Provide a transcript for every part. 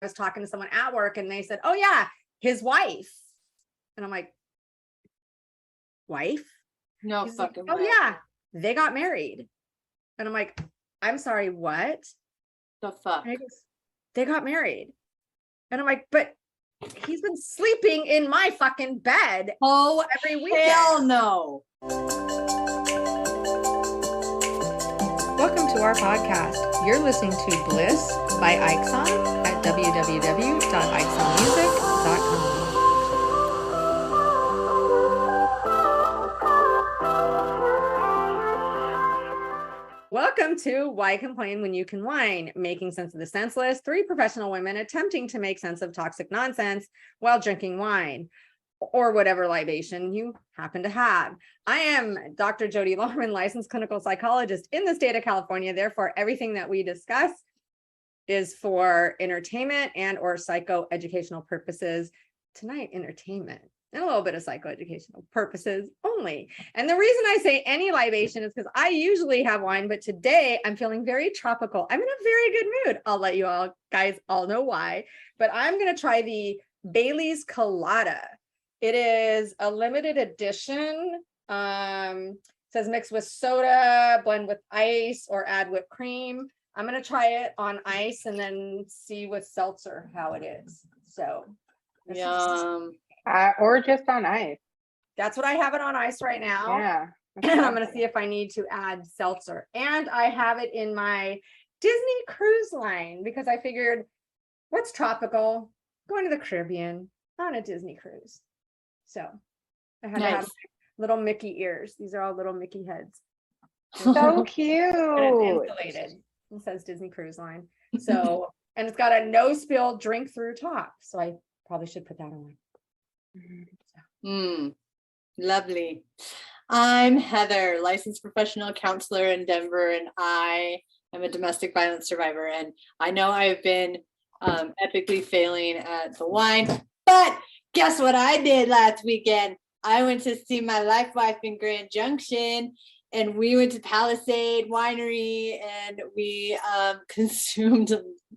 was talking to someone at work and they said, oh yeah, his wife. And I'm like, wife? No He's fucking like, oh way. yeah, they got married. And I'm like, I'm sorry, what? The fuck? And he goes, they got married. And I'm like, but he's been sleeping in my fucking bed every weekend. Hell no. Welcome to our podcast. You're listening to Bliss by Ixon at www.ixonmusic.com. Welcome to Why Complain When You Can Whine, making sense of the senseless. Three professional women attempting to make sense of toxic nonsense while drinking wine or whatever libation you happen to have. I am Dr. Jodi Larman, licensed clinical psychologist in the state of California. Therefore, everything that we discuss is for entertainment and or psychoeducational purposes. Tonight, entertainment and a little bit of psychoeducational purposes only. And the reason I say any libation is because I usually have wine, but today I'm feeling very tropical. I'm in a very good mood. I'll let you all guys all know why, but I'm going to try the Bailey's Colada. It is a limited edition. Says mix with soda, blend with ice, or add whipped cream. I'm going to try it on ice and then see with seltzer how it is. So, Yum. Or just on ice. That's what I have it on ice right now. Yeah. And I'm going to see if I need to add seltzer. And I have it in my Disney cruise line because I figured what's tropical? Going to the Caribbean on a Disney cruise. So I had to have little Mickey ears. These are all little Mickey heads. So cute. And it's insulated. It says Disney Cruise Line. So, and it's got a no spill drink through top. So I probably should put that on. Lovely. I'm Heather, licensed professional counselor in Denver, and I am a domestic violence survivor. And I know I've been epically failing at the wine, but guess what I did last weekend? I went to see my life wife in Grand Junction, and we went to Palisade Winery, and we consumed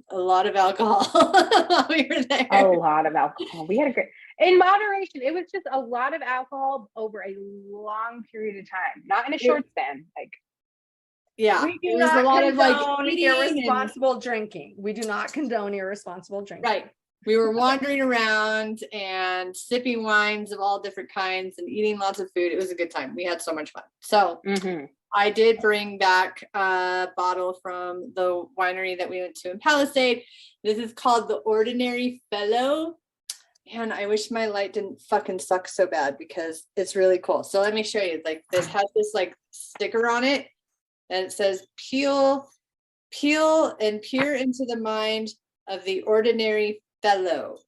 a lot of alcohol while we were there. A lot of alcohol. We had a great, in moderation. It was just a lot of alcohol over a long period of time, not in a short span. Like, yeah, we do it was not a lot of like irresponsible drinking. We do not condone irresponsible drinking. Right. We were wandering around and sipping wines of all different kinds and eating lots of food. It was a good time. We had so much fun. So I did bring back a bottle from the winery that we went to in Palisade. This is called the Ordinary Fellow. And I wish my light didn't fucking suck so bad because it's really cool. So let me show you. Like, this has this like sticker on it, and it says peel and peer into the mind of the ordinary fellow.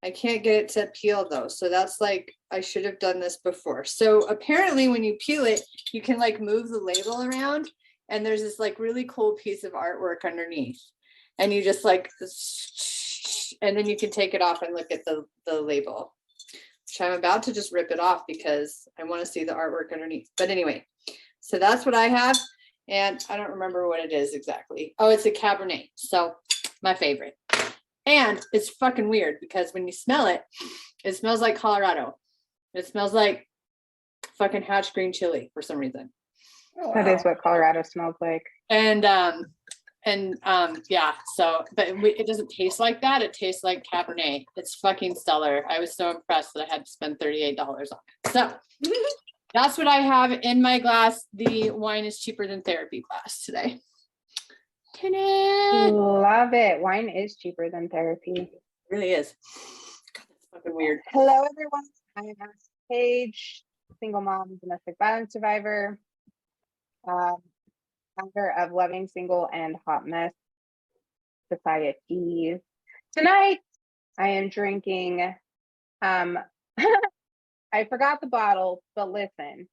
I can't get it to peel though. So that's like, I should have done this before. So apparently when you peel it, you can like move the label around, and there's this like really cool piece of artwork underneath, and you just like, and then you can take it off and look at the label, which I'm about to just rip it off because I want to see the artwork underneath. But anyway, so that's what I have. And I don't remember what it is exactly. Oh, it's a Cabernet. So my favorite. And it's fucking weird because when you smell it, it smells like Colorado. It smells like fucking hatch green chili for some reason. Oh, wow. That is what Colorado smells like. And yeah, so, but it doesn't taste like that. It tastes like Cabernet. It's fucking stellar. I was so impressed that I had to spend $38 on it. So that's what I have in my glass. The wine is cheaper than therapy glass today. Love it. Wine is cheaper than therapy. It really is. God, that's fucking weird. Hello, everyone. I am Paige, single mom, domestic violence survivor, founder of Loving Single and Hot Mess Societies. Tonight, I am drinking. I forgot the bottle, but listen,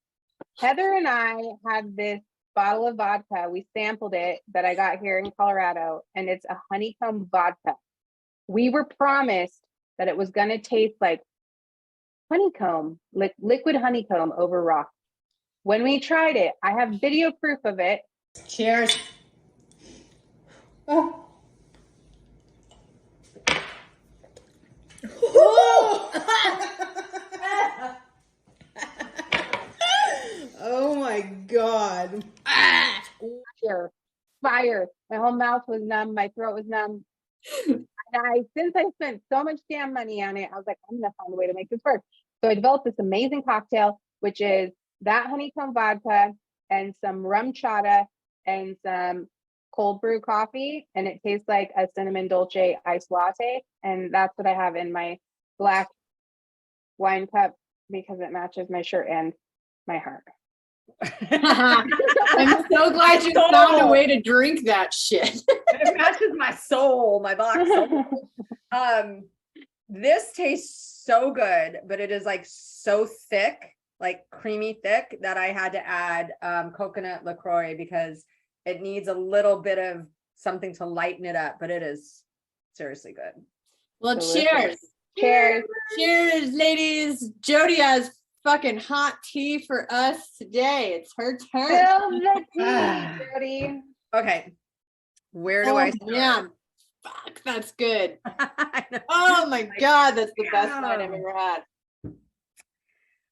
Heather and I had this bottle of vodka. We sampled it that I got here in Colorado, and it's a honeycomb vodka. We were promised that it was going to taste like honeycomb, liquid honeycomb over rock. When we tried it, I have video proof of it. Cheers. Oh. mouth was numb, my throat was numb. And since I spent so much damn money on it, I was like, I'm gonna find a way to make this work. So I developed this amazing cocktail, which is that honeycomb vodka and some rum chata and some cold brew coffee, and it tastes like a cinnamon dolce iced latte. And that's what I have in my black wine cup because it matches my shirt and my heart. I'm so glad you found a way to drink that shit. It matches my soul, my black soul. This tastes so good, but it is like so thick, like creamy thick, that I had to add coconut LaCroix because it needs a little bit of something to lighten it up, but it is seriously good. Well, Delicious. cheers. Cheers. Cheers, ladies. Jodi has fucking hot tea for us today. It's her turn. Spill the tea, Jodi. Okay. Where do I start? Yeah. Fuck, that's good. I know. Oh my God, that's the best Yeah. night I've ever had.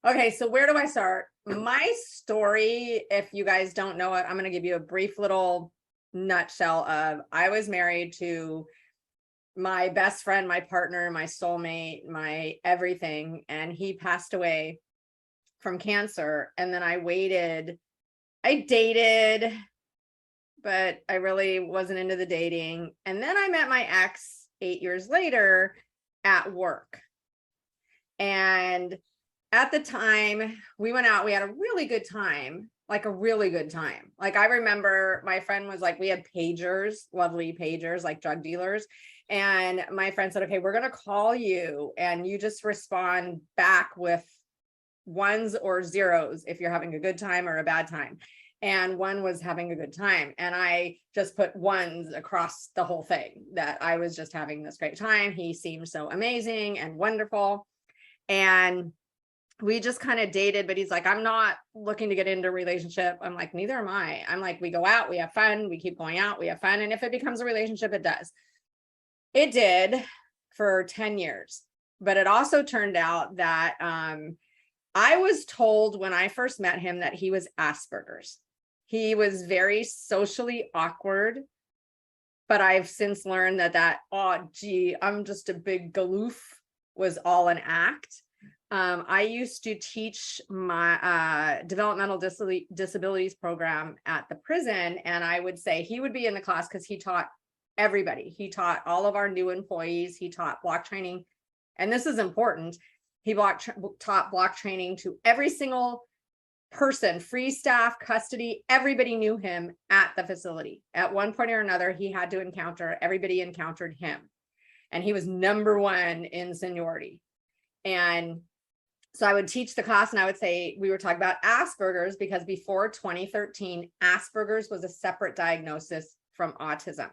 Okay, so where do I start? My story, if you guys don't know it, I'm going to give you a brief little nutshell of I was married to my best friend, my partner, my soulmate, my everything, and he passed away from cancer. And then I dated, but I really wasn't into the dating. And then I met my ex 8 years later at work. And at the time we went out, we had a really good time, like a really good time. Like I remember my friend was like, we had pagers, lovely pagers, like drug dealers. And my friend said, okay, we're going to call you and you just respond back with ones or zeros if you're having a good time or a bad time. And one was having a good time. And I just put ones across the whole thing, that I was just having this great time. He seemed so amazing and wonderful. And we just kind of dated, but he's like, I'm not looking to get into a relationship. I'm like, neither am I. I'm like, we go out, we have fun, we keep going out, we have fun. And if it becomes a relationship, it does. It did for 10 years. But it also turned out that I was told when I first met him that he was Asperger's. He was very socially awkward. But I've since learned that, oh, gee, I'm just a big galoof, was all an act. I used to teach my developmental disabilities program at the prison. And I would say he would be in the class because he taught everybody. He taught all of our new employees. He taught block training. And this is important. He taught block training to every single person, free staff, custody, everybody knew him at the facility. At one point or another, everybody encountered him. And he was number one in seniority. And so I would teach the class and I would say, we were talking about Asperger's because before 2013, Asperger's was a separate diagnosis from autism.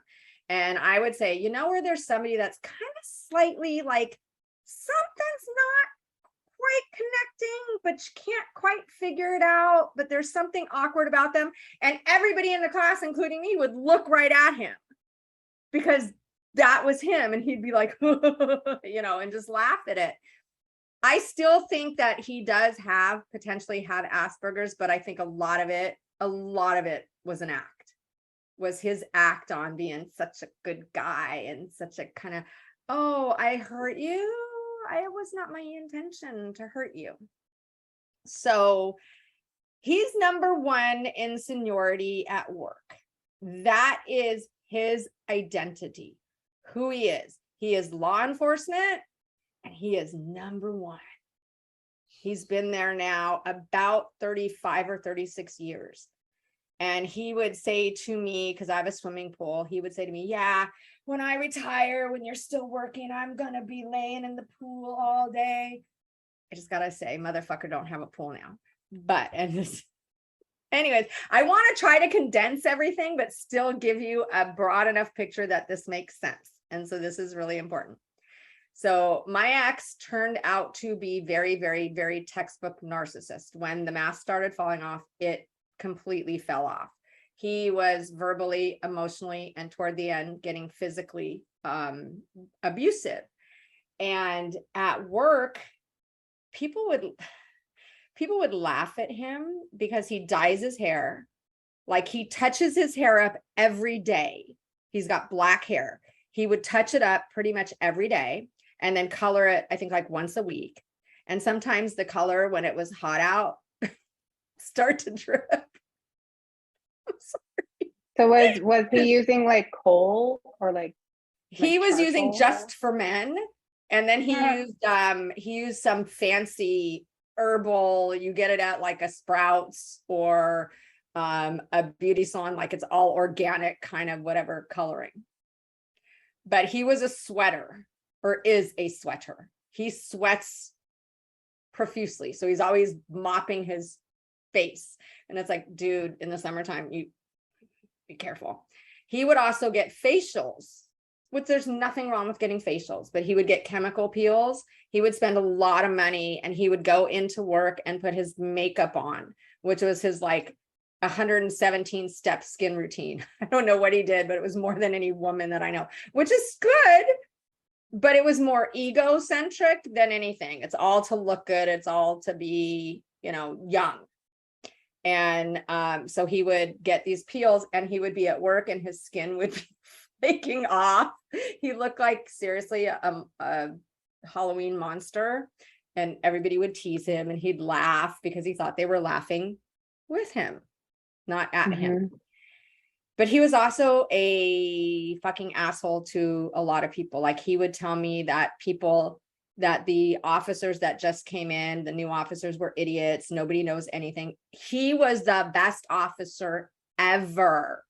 And I would say, you know, where there's somebody that's kind of slightly like something's not quite connecting, but you can't quite figure it out, but there's something awkward about them. And everybody in the class, including me, would look right at him because that was him. And he'd be like, you know, and just laugh at it. I still think that he does potentially have Asperger's, but I think a lot of it was an act, was his act on being such a good guy and such a kind of, oh, I hurt you. It was not my intention to hurt you. So he's number one in seniority at work. That is his identity, who he is. He is law enforcement. And he is number one. He's been there now about 35 or 36 years. And he would say to me, because I have a swimming pool, he would say to me, yeah, when I retire, when you're still working, I'm going to be laying in the pool all day. I just got to say, motherfucker, don't have a pool now. But, anyways, I want to try to condense everything, but still give you a broad enough picture that this makes sense. And so this is really important. So my ex turned out to be very, very, very textbook narcissist. When the mask started falling off, it completely fell off. He was verbally, emotionally, and toward the end, getting physically abusive. And at work, people would laugh at him because he dyes his hair. Like he touches his hair up every day. He's got black hair. He would touch it up pretty much every day and then color it, I think like once a week. And sometimes the color when it was hot out start to drip. I'm sorry. So was he using like coal or like he was using charcoal? Just for Men, and then he used some fancy herbal, you get it at like a Sprouts or a beauty salon, like it's all organic kind of whatever coloring. But he was a sweater, or is a sweater. He sweats profusely, so he's always mopping his face, and it's like, dude, in the summertime, you be careful. He would also get facials, which there's nothing wrong with getting facials, but he would get chemical peels. He would spend a lot of money, and he would go into work and put his makeup on, which was his like 117 step skin routine. I don't know what he did, but it was more than any woman that I know, which is good, but it was more egocentric than anything. It's all to look good. It's all to be, young. And so he would get these peels, and he would be at work and his skin would be flaking off. He looked like, seriously, a Halloween monster, and everybody would tease him, and he'd laugh because he thought they were laughing with him, not at him. But he was also a fucking asshole to a lot of people. Like, he would tell me that the officers that just came in, the new officers, were idiots. Nobody knows anything. He was the best officer ever.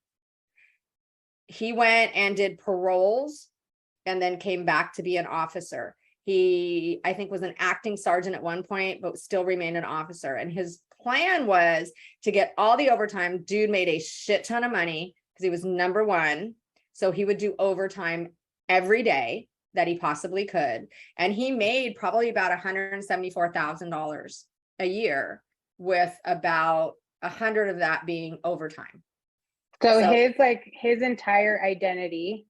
He went and did paroles and then came back to be an officer. He, I think, was an acting sergeant at one point, but still remained an officer. And his plan was to get all the overtime. Dude made a shit ton of money because he was number one. So he would do overtime every day that he possibly could. And he made probably about $174,000 a year, with about 100 of that being overtime. So his entire identity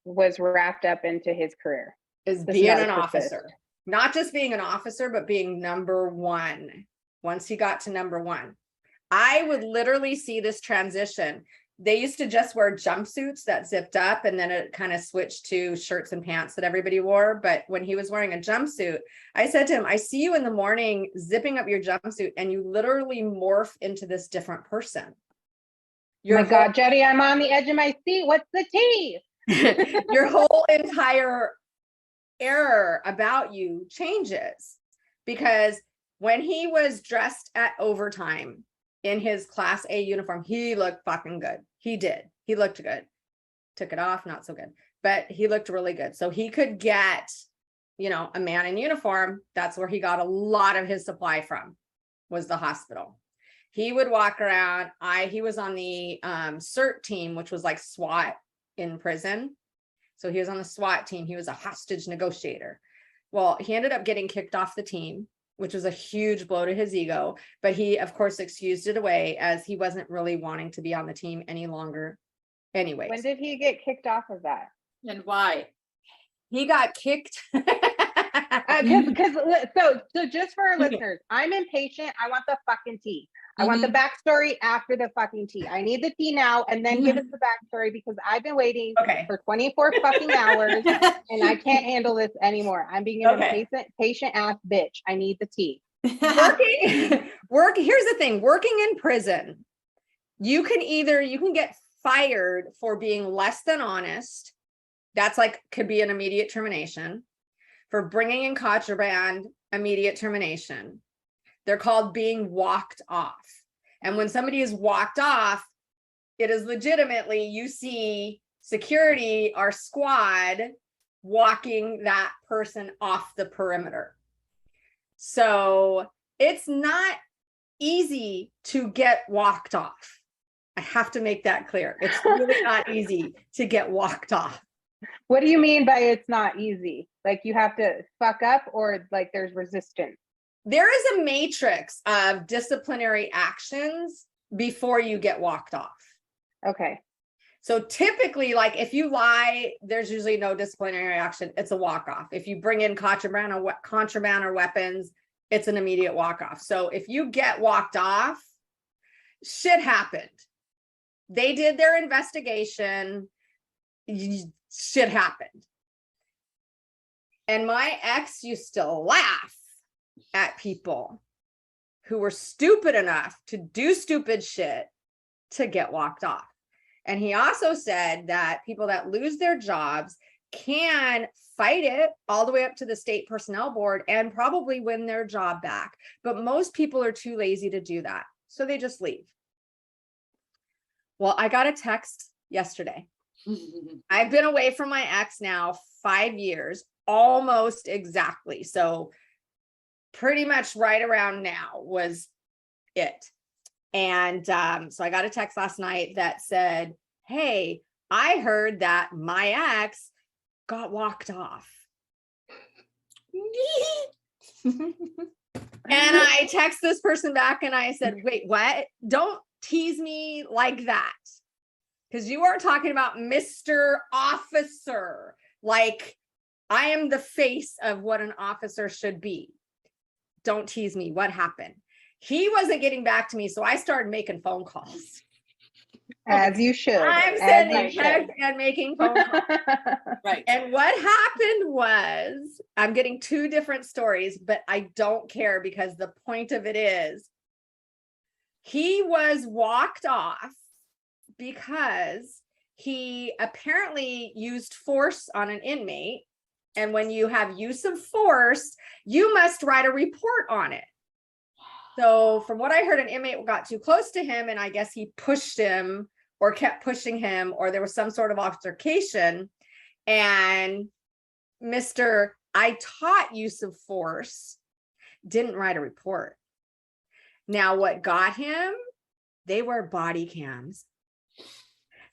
was wrapped up into his career. Is being an officer, not just being an officer, but being number one. Once he got to number one, I would literally see this transition. They used to just wear jumpsuits that zipped up, and then it kind of switched to shirts and pants that everybody wore. But when he was wearing a jumpsuit, I said to him, I see you in the morning zipping up your jumpsuit, and you literally morph into this different person. My God, Jodi, I'm on the edge of my seat. What's the tea? Your whole entire air about you changes, because when he was dressed at overtime in his Class A uniform, he looked fucking good. He did. He looked good. Took it off, not so good, but he looked really good. So he could get, a man in uniform. That's where he got a lot of his supply from, was the hospital. He would walk around. He was on the CERT team, which was like SWAT in prison. So he was on the SWAT team. He was a hostage negotiator. Well, he ended up getting kicked off the team, which was a huge blow to his ego. But he, of course, excused it away, as he wasn't really wanting to be on the team any longer. Anyways. When did he get kicked off of that? And why? He got kicked. So just for our listeners, I'm impatient. I want the fucking tea. I want the backstory after the fucking tea. I need the tea now, and then give us the backstory, because I've been waiting for 24 fucking hours and I can't handle this anymore. I'm being an impatient, patient ass bitch. I need the tea. Here's the thing, working in prison, you can get fired for being less than honest. That's could be an immediate termination. For bringing in contraband, immediate termination. They're called being walked off. And when somebody is walked off, it is legitimately, you see security, our squad, walking that person off the perimeter. So it's not easy to get walked off. I have to make that clear. It's really not easy to get walked off. What do you mean by it's not easy? Like, you have to fuck up, or like there's resistance? There is a matrix of disciplinary actions before you get walked off. Okay. So typically, if you lie, there's usually no disciplinary action. It's a walk off. If you bring in contraband or weapons, it's an immediate walk off. So if you get walked off, shit happened. They did their investigation. shit happened. And my ex used to laugh at people who were stupid enough to do stupid shit to get walked off. And he also said that people that lose their jobs can fight it all the way up to the state personnel board and probably win their job back. But most people are too lazy to do that. So they just leave. Well, I got a text yesterday. I've been away from my ex now 5 years, almost exactly. So pretty much right around now was it. And so I got a text last night that said, hey, I heard that my ex got walked off. And I text this person back and I said, wait, what? Don't tease me like that. Because you are talking about Mr. Officer. Like, I am the face of what an officer should be. Don't tease me. What happened? He wasn't getting back to me, so I started making phone calls. As you should. I'm sending texts and making phone calls. Right. And what happened was, I'm getting two different stories, but I don't care because the point of it is, he was walked off because he apparently used force on an inmate. And when you have use of force, you must write a report on it. So from what I heard, an inmate got too close to him, and I guess he pushed him or kept pushing him, or there was some sort of altercation. And Mr. I taught use of force didn't write a report. Now, what got him? They were body cams.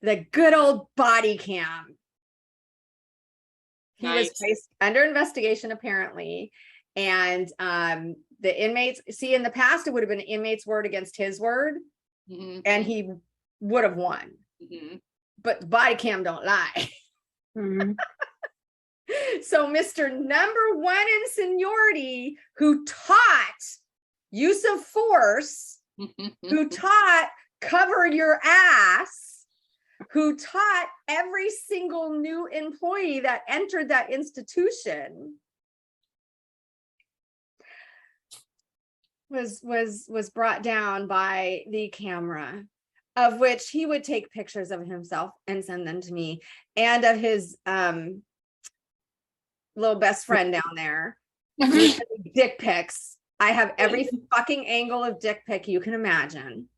The good old body cam. He was placed under investigation, apparently. And the inmates, see, in the past, it would have been inmate's word against his word, and he would have won. But the body cam don't lie. So Mr. Number One in seniority, who taught use of force, who taught cover your ass, who taught every single new employee that entered that institution, was brought down by the camera, of which he would take pictures of himself and send them to me, and of his little best friend down there. Dick pics. I have every fucking angle of dick pic you can imagine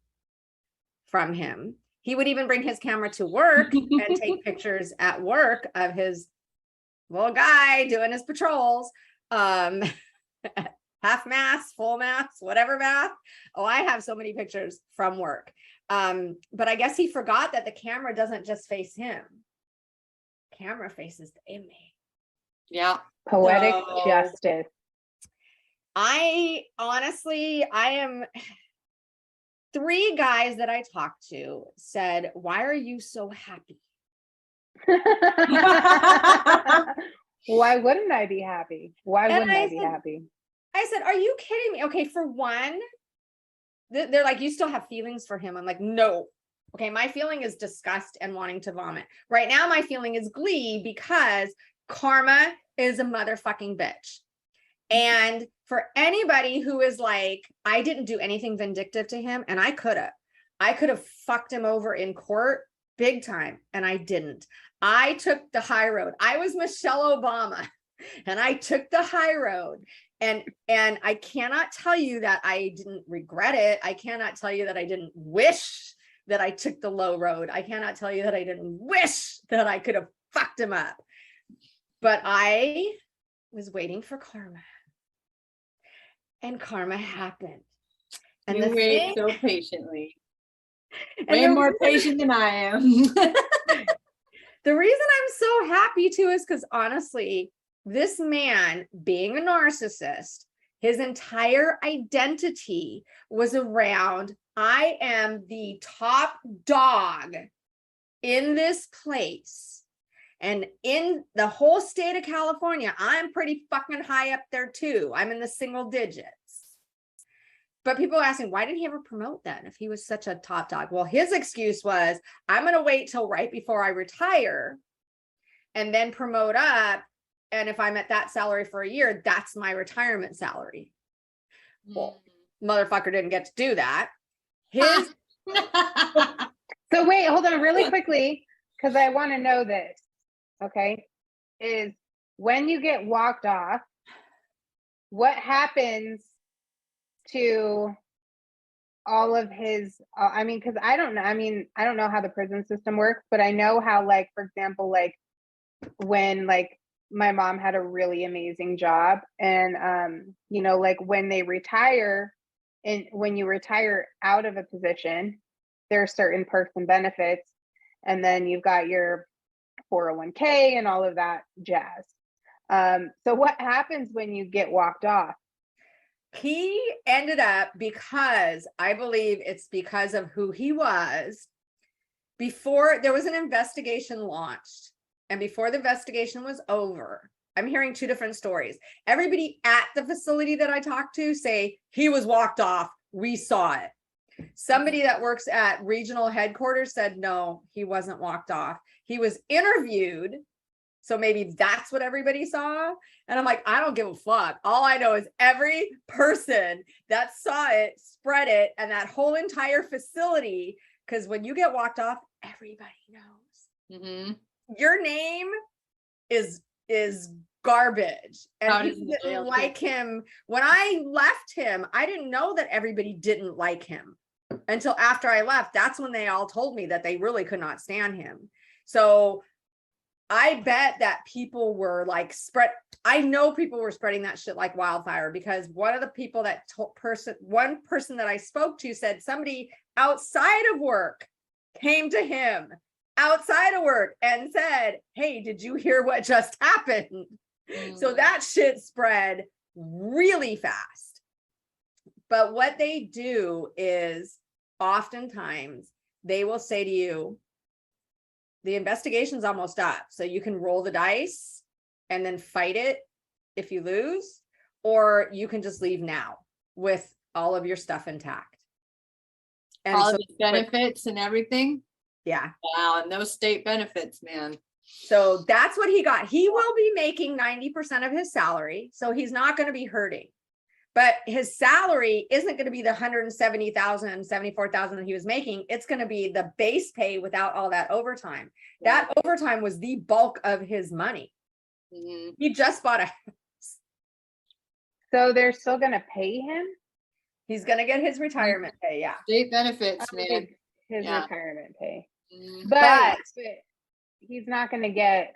from him. He would even bring his camera to work and take pictures at work of his little guy doing his patrols. Half mast, full mast, whatever mast. Oh, I have so many pictures from work. But I guess he forgot that the camera doesn't just face him. Camera faces the inmate. Yeah. Poetic justice. I am 3 guys that I talked to said, why are you so happy? Why wouldn't I be happy? Why wouldn't I be happy? I said, are you kidding me? Okay, for one, they're like, you still have feelings for him. I'm like, no. Okay, my feeling is disgust and wanting to vomit. Right now, my feeling is glee because karma is a motherfucking bitch. And for anybody who is like, I didn't do anything vindictive to him, and I could have fucked him over in court big time, and I didn't. I took the high road. I was Michelle Obama, and I took the high road. And I cannot tell you that I didn't regret it. I cannot tell you that I didn't wish that I took the low road. I cannot tell you that I didn't wish that I could have fucked him up. But I was waiting for karma. And karma happened. And you the wait thing, so patiently. and Way more patient than I am. The reason I'm so happy too is because honestly, this man being a narcissist, his entire identity was around, I am the top dog in this place. And in the whole state of California, I'm pretty fucking high up there too. I'm in the single digits. But people are asking, why didn't he ever promote then if he was such a top dog? Well, his excuse was, I'm going to wait till right before I retire and then promote up. And if I'm at that salary for a year, that's my retirement salary. Well, motherfucker didn't get to do that. His So wait, hold on really quickly, because I want to know this. Okay. Is when you get walked off, what happens to all of his, I mean, because I don't know. I mean, I don't know how the prison system works, but I know how, like, for example, like when like my mom had a really amazing job, and you know, like when they retire, and when you retire out of a position, there are certain perks and benefits, and then you've got your 401k and all of that jazz. So what happens when you get walked off? He ended up, because I believe it's because of who he was, before there was an investigation launched, and before the investigation was over, I'm hearing two different stories. Everybody at the facility that I talked to say he was walked off. We saw it. Somebody that works at regional headquarters said, no, he wasn't walked off. He was interviewed. So maybe that's what everybody saw. And I'm like, I don't give a fuck. All I know is every person that saw it spread it, and that whole entire facility, because when you get walked off, everybody knows. Mm-hmm. Your name is garbage. And How people does the jail didn't like him. When I left him, I didn't know that everybody didn't like him until after I left. That's when they all told me that they really could not stand him. So I bet that people were like I know people were spreading that shit like wildfire, because one of the people that one person that I spoke to said somebody outside of work came to him outside of work and said, hey, did you hear what just happened? So that shit spread really fast. But what they do is oftentimes they will say to you, the investigation's almost up, so you can roll the dice and then fight it if you lose, or you can just leave now with all of your stuff intact. And all so, of the benefits and everything. yeah. Wow, and those state benefits, man. So that's what he got. He will be making 90% of his salary, so he's not going to be hurting. But his salary isn't going to be the $170,000, $74,000 that he was making. It's going to be the base pay without all that overtime. That overtime was the bulk of his money. Mm-hmm. He just bought a house. So they're still going to pay him? He's going to get his retirement pay. Yeah. State benefits, man. His retirement pay. Mm-hmm. But he's not going to get,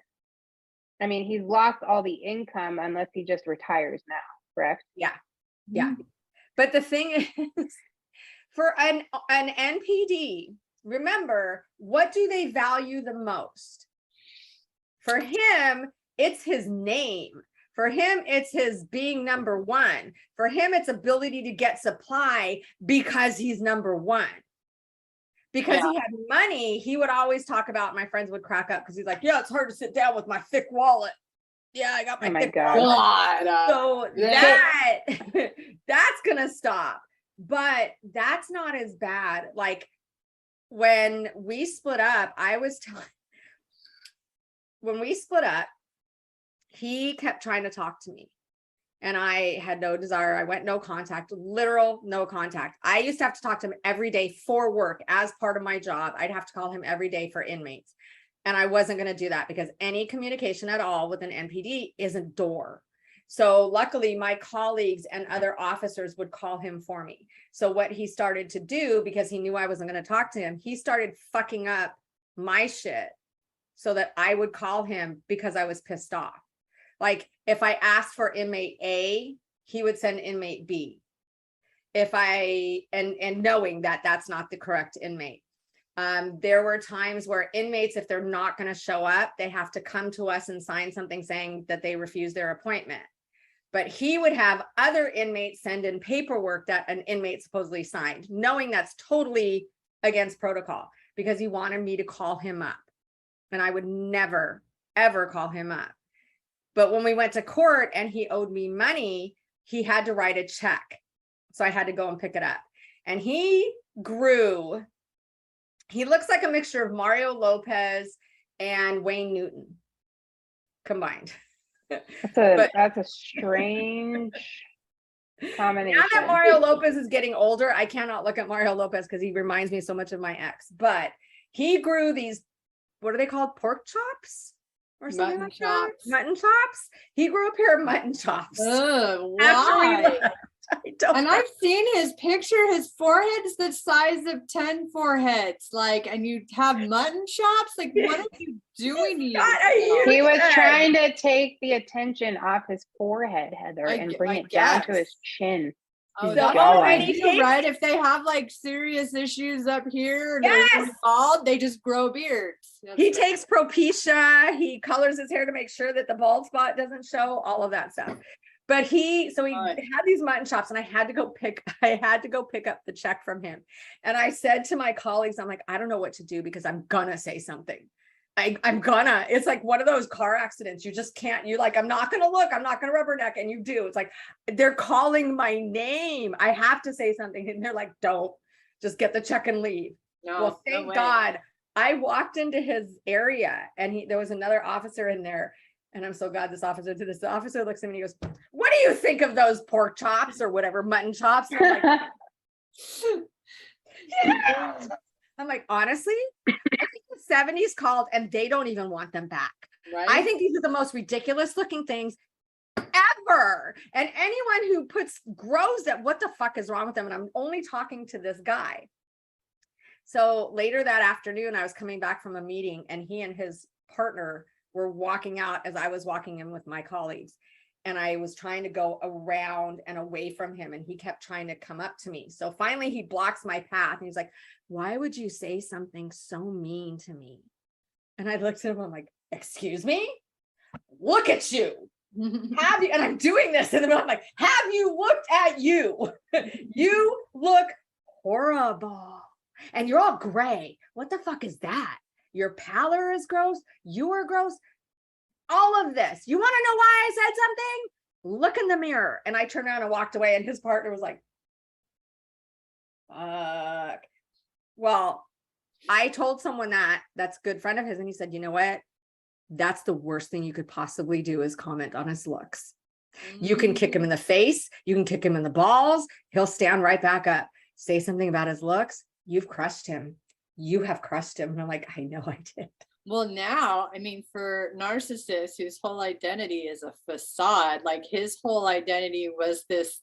I mean, he's lost all the income unless he just retires now, correct? Yeah. Yeah. But the thing is, for an NPD, remember, what do they value the most? For him, it's his name. For him, it's his being number one. For him, it's ability to get supply because he's number one. Because he had money, he would always talk about, my friends would crack up because he's like, yeah, it's hard to sit down with my thick wallet. Yeah, I got my thick wallet. So that's gonna stop. But that's not as bad. Like when we split up, when we split up, he kept trying to talk to me. And I had no desire. I went no contact, literal no contact. I used to have to talk to him every day for work as part of my job. I'd have to call him every day for inmates. And I wasn't going to do that because any communication at all with an NPD is a door. So luckily my colleagues and other officers would call him for me. So what he started to do, because he knew I wasn't going to talk to him, he started fucking up my shit so that I would call him because I was pissed off. Like if I asked for inmate A, he would send inmate B. And knowing that that's not the correct inmate. There were times where inmates, if they're not going to show up, they have to come to us and sign something saying that they refuse their appointment. But he would have other inmates send in paperwork that an inmate supposedly signed, knowing that's totally against protocol, because he wanted me to call him up. And I would never, ever call him up. But when we went to court and he owed me money, he had to write a check. So I had to go and pick it up. And he grew. He looks like a mixture of Mario Lopez and Wayne Newton. combined. That's a strange combination. Now that Mario Lopez is getting older, I cannot look at Mario Lopez because he reminds me so much of my ex. But he grew these, what are they called? Pork chops? Or something like that? Mutton chops. He grew a pair of mutton chops. Why? I don't and know. I've seen his picture. His forehead is the size of 10 foreheads. Like, and you have mutton chops. Like, what are you doing? He was trying to take the attention off his forehead, Heather, and bring it down to his chin. Oh, right. If they have like serious issues up here, they're bald, they just grow beards. He takes Propecia. He colors his hair to make sure that the bald spot doesn't show, all of that stuff. But he had these mutton chops, and I had to go pick up the check from him. And I said to my colleagues, I'm like, I don't know what to do because I'm gonna say something. It's like one of those car accidents. You just can't, I'm not going to look, I'm not going to rubberneck. And you do. It's like, they're calling my name. I have to say something. And they're like, don't, just get the check and leave. No, well, thank God. I walked into his area and there was another officer in there. And I'm so glad this officer did this. The officer looks at me and he goes, what do you think of those pork chops or whatever, mutton chops? And I'm like, yeah. I'm like, honestly, I think the 70s called and they don't even want them back. Right? I think these are the most ridiculous looking things ever. And anyone who grows that, what the fuck is wrong with them? And I'm only talking to this guy. So later that afternoon, I was coming back from a meeting and he and his partner were walking out as I was walking in with my colleagues. And I was trying to go around and away from him. And he kept trying to come up to me. So finally he blocks my path. And he's like, why would you say something so mean to me? And I looked at him, I'm like, excuse me? Look at you. Have you, and I'm doing this in the middle, I'm like, have you looked at you? You look horrible. And you're all gray. What the fuck is that? Your pallor is gross. You are gross. All of this. You want to know why I said something? Look in the mirror. And I turned around and walked away. And his partner was like, fuck. Well, I told someone that's a good friend of his. And he said, you know what? That's the worst thing you could possibly do is comment on his looks. You can kick him in the face. You can kick him in the balls. He'll stand right back up. Say something about his looks. You've crushed him. You have crushed him. And I'm like, I know I did. Well, now, I mean, for narcissists whose whole identity is a facade, like his whole identity was this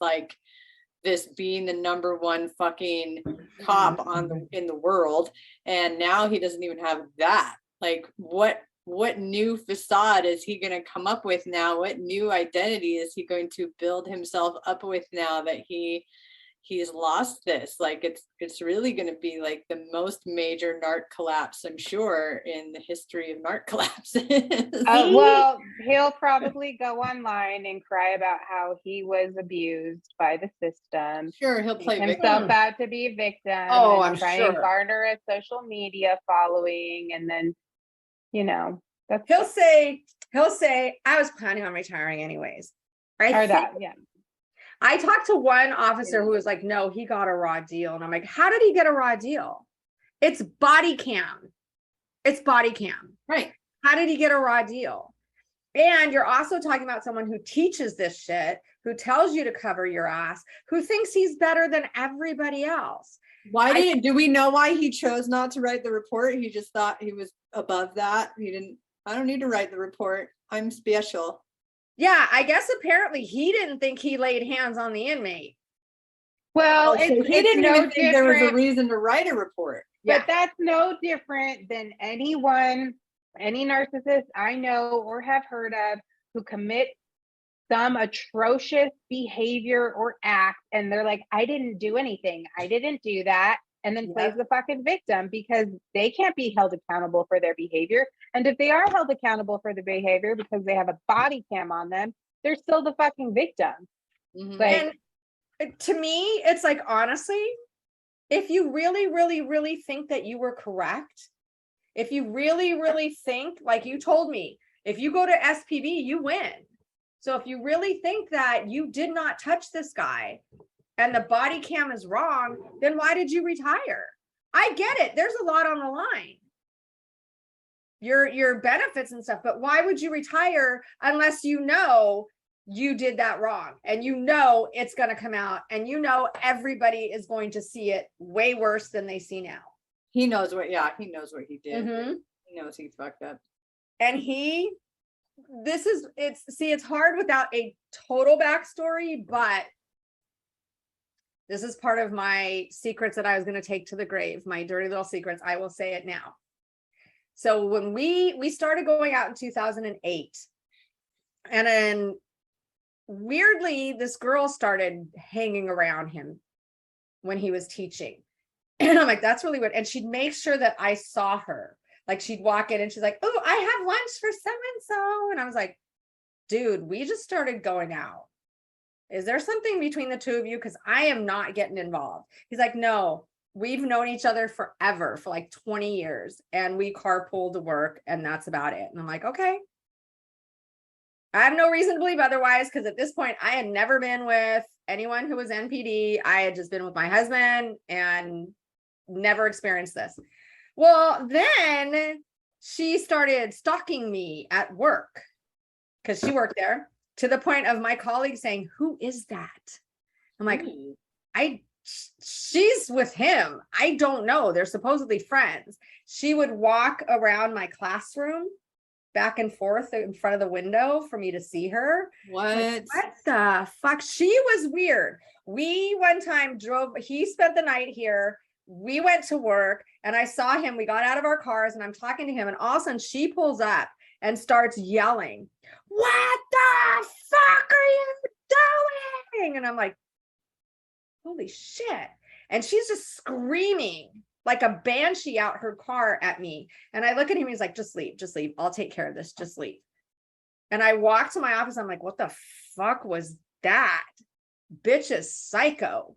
being the number one fucking cop in the world. And now he doesn't even have that. Like, what new facade is he going to come up with now? What new identity is he going to build himself up with now that he's lost this? Like, it's really going to be like the most major narc collapse, I'm sure, in the history of narc collapses. Well, he'll probably go online and cry about how he was abused by the system. Sure, he'll play himself out to be a victim. Oh, and I'm try sure. And garner a social media following, and then, he'll say, I was planning on retiring anyways. Yeah. I talked to one officer who was like, no, he got a raw deal. And I'm like, how did he get a raw deal? It's body cam. It's body cam. Right. How did he get a raw deal? And you're also talking about someone who teaches this shit, who tells you to cover your ass, who thinks he's better than everybody else. Do we know why he chose not to write the report? He just thought he was above that. I don't need to write the report. I'm special. Yeah, I guess apparently he didn't think he laid hands on the inmate. Well, he didn't even think there was a reason to write a report. But that's no different than any narcissist I know or have heard of who commit some atrocious behavior or act, and they're like, I didn't do anything. I didn't do that. And then plays the fucking victim because they can't be held accountable for their behavior. And if they are held accountable for the behavior because they have a body cam on them, they're still the fucking victim. Mm-hmm. And to me, it's like, honestly, if you really, really, really think that you were correct, if you really, really think, like you told me, if you go to SPV, you win. So if you really think that you did not touch this guy, and the body cam is wrong, then why did you retire? I get it. There's a lot on the line. your benefits and stuff, but why would you retire unless you know you did that wrong and you know it's going to come out and you know everybody is going to see it way worse than they see now. He knows what he did. Mm-hmm. He knows he fucked up. And it's hard without a total backstory, but this is part of my secrets that I was going to take to the grave, my dirty little secrets. I will say it now. So when we started going out in 2008, and then weirdly, this girl started hanging around him when he was teaching. And I'm like, that's really weird. And she'd make sure that I saw her. Like she'd walk in and she's like, oh, I have lunch for so-and-so. And I was like, dude, we just started going out. Is there something between the two of you? Because I am not getting involved. He's like, no, we've known each other forever, for like 20 years. And we carpool to work and that's about it. And I'm like, okay. I have no reason to believe otherwise, because at this point, I had never been with anyone who was NPD. I had just been with my husband and never experienced this. Well, then she started stalking me at work because she worked there, to the point of my colleague saying, who is that? I'm like, she's with him. I don't know. They're supposedly friends. She would walk around my classroom back and forth in front of the window for me to see her. What the fuck? She was weird. We one time he spent the night here. We went to work and I saw him. We got out of our cars and I'm talking to him, and all of a sudden she pulls up and starts yelling, what the fuck are you doing? And I'm like, holy shit. And she's just screaming like a banshee out her car at me. And I look at him, he's like, just leave. I'll take care of this. Just leave. And I walk to my office. I'm like, what the fuck was that? Bitch is psycho.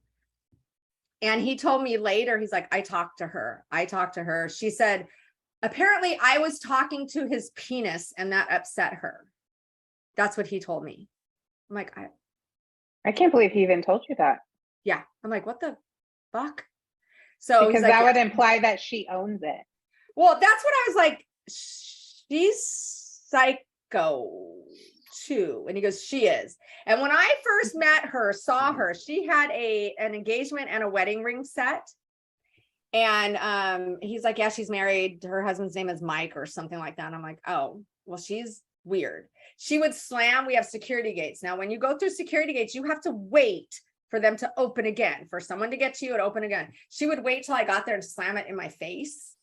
And he told me later, he's like, I talked to her. She said, apparently I was talking to his penis and that upset her. That's what he told me. I'm like, I can't believe he even told you that. Yeah. I'm like, what the fuck? So because like, that would imply that she owns it. Well, that's what I was like. She's psycho too. And he goes, she is. And when I first saw her, she had an engagement and a wedding ring set. And he's like, yeah, she's married. Her husband's name is Mike or something like that. And I'm like, oh, well, she's weird. She would slam. We have security gates. Now, when you go through security gates, you have to wait for them to open again, for someone to get to you and open again. She would wait till I got there and slam it in my face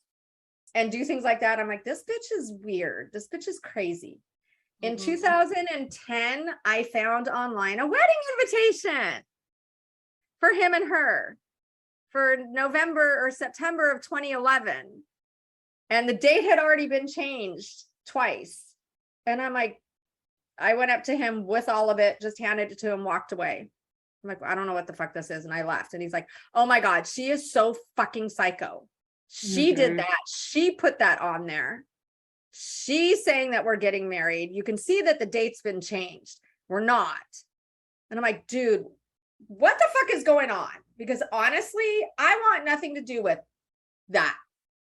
and do things like that. I'm like, this bitch is weird. This bitch is crazy. In 2010, I found online a wedding invitation for him and her for November or September of 2011. And the date had already been changed twice. And I'm like, I went up to him with all of it, just handed it to him, walked away. I'm like, I don't know what the fuck this is. And I left. And he's like, oh my God, she is so fucking psycho. She did that. She put that on there. She's saying that we're getting married. You can see that the date's been changed. We're not. And I'm like, dude, what the fuck is going on? Because honestly, I want nothing to do with that.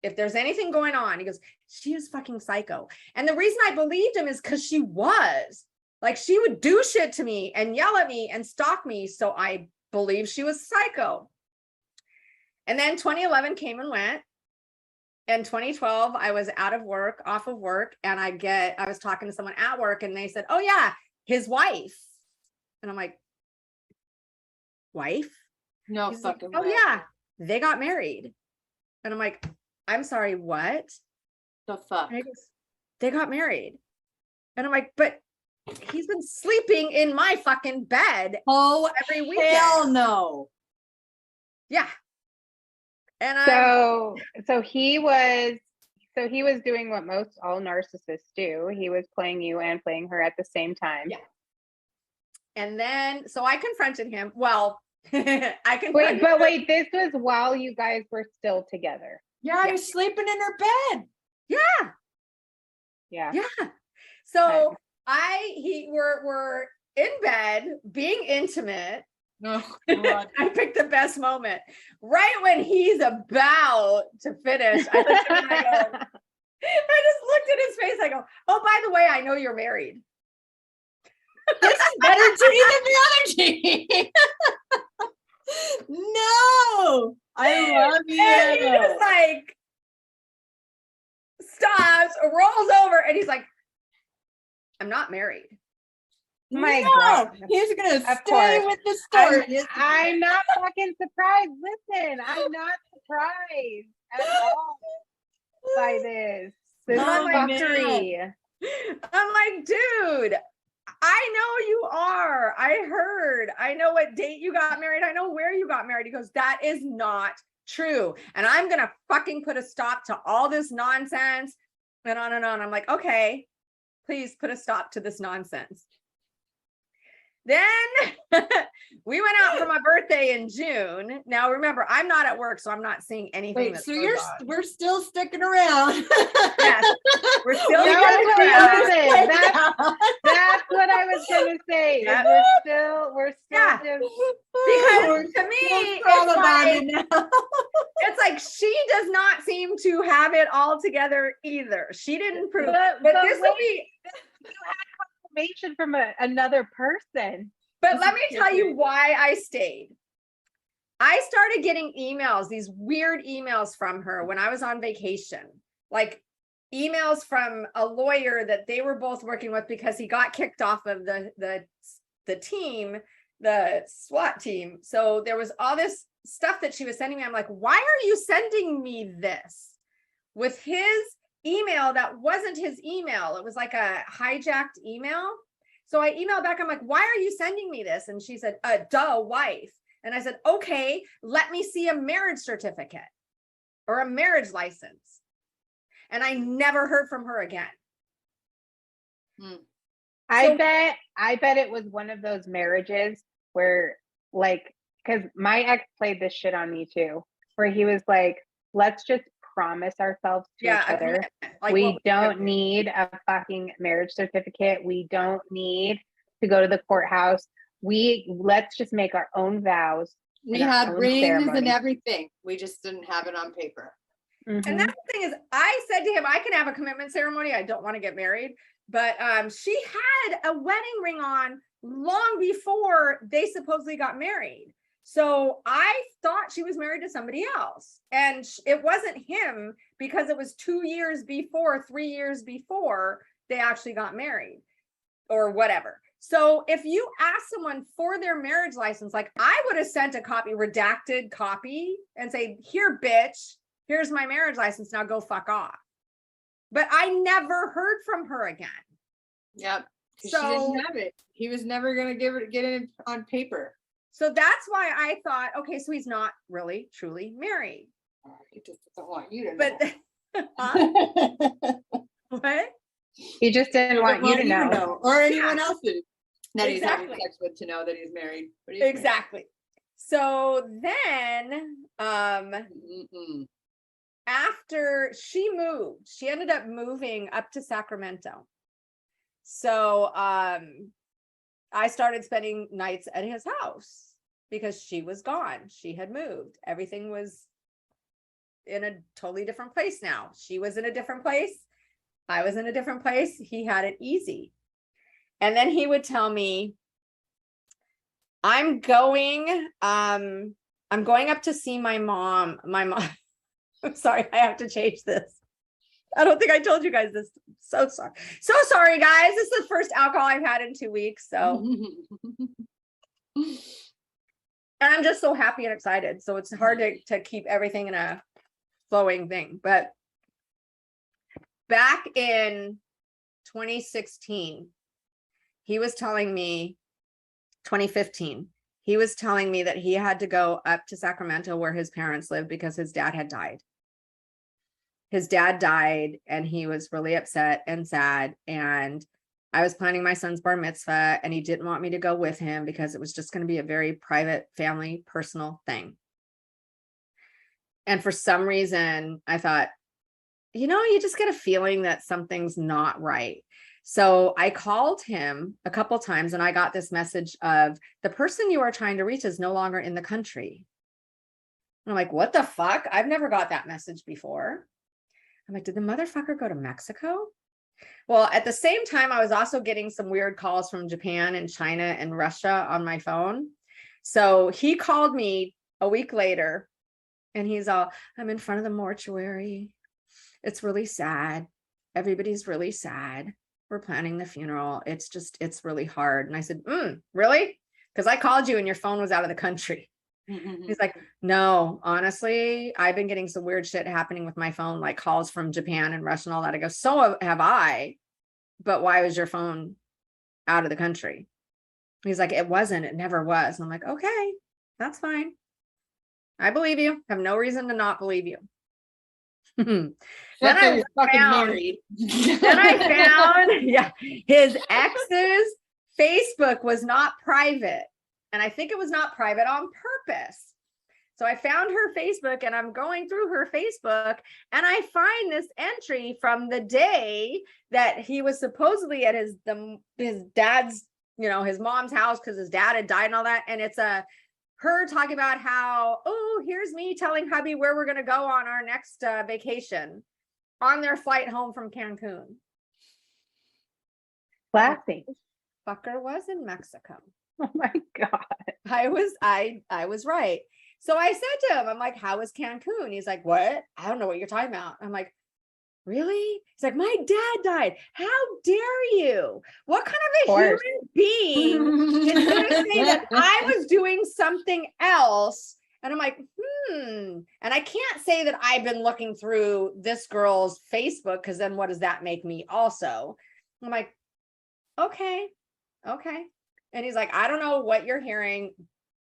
If there's anything going on, he goes, she is fucking psycho. And the reason I believed him is because she was. Like, she would do shit to me and yell at me and stalk me. So I believed she was psycho. And then 2011 came and went. In 2012, I was off of work, and I was talking to someone at work, and they said, oh yeah, his wife. And I'm like, wife? No He's fucking like, oh way. yeah, they got married. And I'm like, I'm sorry, what? The fuck? And he goes, they got married. And I'm like, but he's been sleeping in my fucking bed every weekend. Hell no. Yeah. And so he was doing what most all narcissists do. He was playing you and playing her at the same time. Yeah. And then, so I confronted him. Well, wait, this was while you guys were still together. Yeah, I was sleeping in her bed. Yeah. So we're in bed being intimate. Oh, God. I picked the best moment. Right when he's about to finish, I look at him and I go, I just looked at his face. I go, oh, by the way, I know you're married. This is better tea than the other tea. No, I love you. And he just like stops, rolls over, and he's like, I'm not married. My No, God. he's gonna Of stay course. with the story. isn't he? I'm not fucking surprised. Listen, I'm not surprised at all by this. This Oh, man. fuckery. I'm like, dude, I know you are. I heard. I know what date you got married. I know where you got married. He goes, that is not true. And I'm going to fucking put a stop to all this nonsense and on and on. I'm like, okay, please put a stop to this nonsense. Then we went out for my birthday in June. Now remember, I'm not at work, so I'm not seeing anything. Wait, so we're still sticking around. Yes, we're still Listen, that's what I was gonna say. Yeah. We're still Yeah. just Because to me, it's like she does not seem to have it all together either. She didn't prove but this will wait, be. you had confirmation from another person. But let me tell you why I stayed. I started getting emails, these weird emails from her when I was on vacation, like emails from a lawyer that they were both working with because he got kicked off of the team, the SWAT team. So there was all this stuff that she was sending me. I'm like, why are you sending me this with his email that wasn't his email? It was like a hijacked email. So I emailed back. I'm like, why are you sending me this? And she said, duh, wife. And I said, okay, let me see a marriage certificate or a marriage license. And I never heard from her again. I bet it was one of those marriages where, like, because my ex played this shit on me too, where he was like, let's just promise ourselves to each other. Like, we don't need a fucking marriage certificate. We don't need to go to the courthouse. Let's just make our own vows. We had rings and everything. We just didn't have it on paper. Mm-hmm. And that's the thing is, I said to him, I can have a commitment ceremony. I don't want to get married. But she had a wedding ring on long before they supposedly got married. So I thought she was married to somebody else. And it wasn't him because it was 2 years before, 3 years before they actually got married or whatever. So if you ask someone for their marriage license, like I would have sent a copy, redacted copy, and say, here, bitch, here's my marriage license. Now go fuck off. But I never heard from her again. Yep. So she didn't have it. He was never going to get it on paper. So that's why I thought, okay, so he's not really truly married. He just doesn't want you to know. But what? He just didn't want you to know. Or anyone else that he's Exactly. having sex with to know that he's married. Exactly. So then after she moved, she ended up moving up to Sacramento. So I started spending nights at his house because she was gone. She had moved. Everything was in a totally different place now. She was in a different place. I was in a different place. He had it easy. And then he would tell me, I'm going up to see my mom. I'm sorry, I have to change this. I don't think I told you guys this. So sorry. So sorry, guys. This is the first alcohol I've had in 2 weeks. So, and I'm just so happy and excited. So it's hard to keep everything in a flowing thing. But back in 2016, he was telling me, 2015, he was telling me that he had to go up to Sacramento where his parents lived because his dad had died. His dad died and he was really upset and sad. And I was planning my son's bar mitzvah and he didn't want me to go with him because it was just going to be a very private, family, personal thing. And for some reason, I thought, you just get a feeling that something's not right. So I called him a couple times and I got this message of the person you are trying to reach is no longer in the country. And I'm like, what the fuck? I've never got that message before. I'm like, did the motherfucker go to Mexico? Well, at the same time, I was also getting some weird calls from Japan and China and Russia on my phone. So he called me a week later and he's all, I'm in front of the mortuary. It's really sad. Everybody's really sad. We're planning the funeral. It's really hard. And I said, really? Because I called you and your phone was out of the country. He's like, no, honestly, I've been getting some weird shit happening with my phone, like calls from Japan and Russia and all that. I go, so have I, but why was your phone out of the country? He's like, it wasn't, it never was. And I'm like, okay, that's fine. I believe you. Have no reason to not believe you. Then I found, yeah, his ex's Facebook was not private. And I think it was not private on purpose. So I found her Facebook and I'm going through her Facebook and I find this entry from the day that he was supposedly at his dad's, his mom's house because his dad had died and all that. And it's her talking about how, oh, here's me telling hubby where we're going to go on our next vacation on their flight home from Cancun. Classy. Fucker was in Mexico. Oh my God. I was right. So I said to him, I'm like, how was Cancun? He's like, what? I don't know what you're talking about. I'm like, really? He's like, my dad died. How dare you? What kind of a human being is going to say that I was doing something else? And I'm like, And I can't say that I've been looking through this girl's Facebook because then what does that make me also? I'm like, okay. And he's like, I don't know what you're hearing,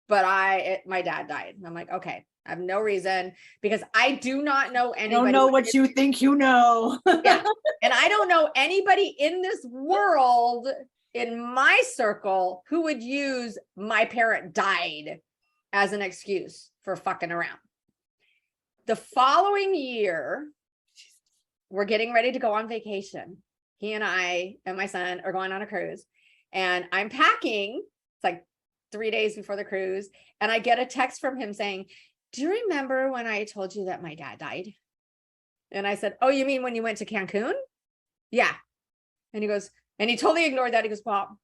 but my dad died. And I'm like, okay, I have no reason because I do not know anybody. I don't know what you think you know. Yeah. And I don't know anybody in this world, in my circle, who would use my parent died as an excuse for fucking around. The following year, we're getting ready to go on vacation. He and I and my son are going on a cruise. And I'm packing, it's like 3 days before the cruise. And I get a text from him saying, do you remember when I told you that my dad died? And I said, oh, you mean when you went to Cancun? Yeah. And he goes, and he totally ignored that. He goes, well,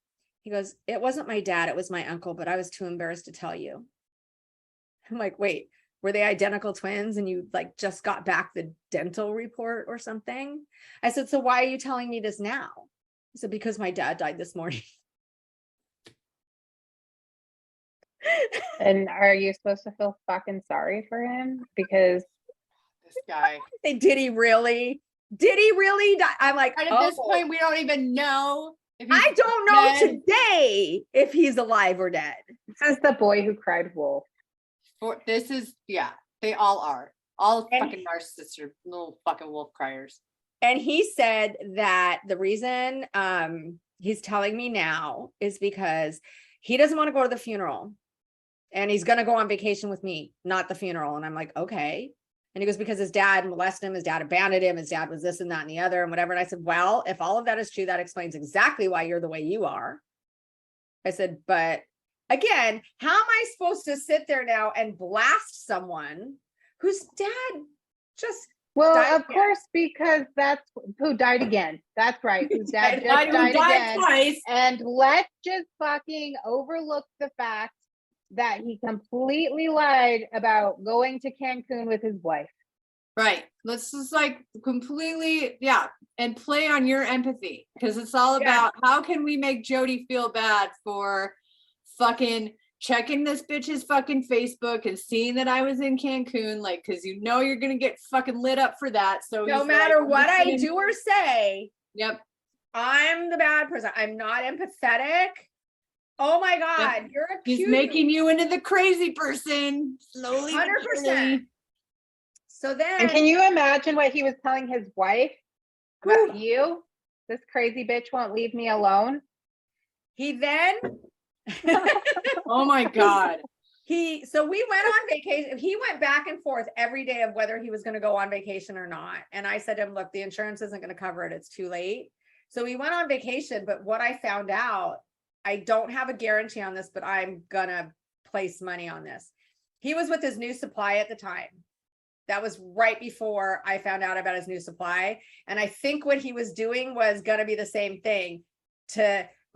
it wasn't my dad. It was my uncle, but I was too embarrassed to tell you. I'm like, wait, were they identical twins? And you like just got back the dental report or something? I said, so why are you telling me this now? He said, because my dad died this morning. And are you supposed to feel fucking sorry for him? Because this guy. Did he really die? I'm like, and at this point, we don't even know. I don't know today if he's alive or dead. This is the boy who cried wolf. They all are. All fucking narcissists are little fucking wolf criers. And he said that the reason he's telling me now is because he doesn't want to go to the funeral and he's going to go on vacation with me, not the funeral. And I'm like, okay. And he goes, because his dad molested him, his dad abandoned him, his dad was this and that and the other and whatever. And I said, well, if all of that is true, that explains exactly why you're the way you are. I said, but again, how am I supposed to sit there now and blast someone whose dad just of course, because that's who died again. That's right. Whose dad just died again. Twice. And let's just fucking overlook the fact that he completely lied about going to Cancun with his wife. Right. Let's just like completely, and play on your empathy because it's all about how can we make Jodi feel bad for fucking checking this bitch's fucking Facebook and seeing that I was in Cancun, like, because you're gonna get fucking lit up for that. So no matter what I do or say, I'm the bad person. I'm not empathetic. Oh my God, you're a He's making you into the crazy person slowly. 100%. So then, and can you imagine what he was telling his wife about you? This crazy bitch won't leave me alone. He then. Oh my God. So we went on vacation. He went back and forth every day of whether he was going to go on vacation or not. And I said to him, look, the insurance isn't going to cover it. It's too late. So we went on vacation. But what I found out, I don't have a guarantee on this, but I'm going to place money on this. He was with his new supply at the time. That was right before I found out about his new supply. And I think what he was doing was going to be the same thing.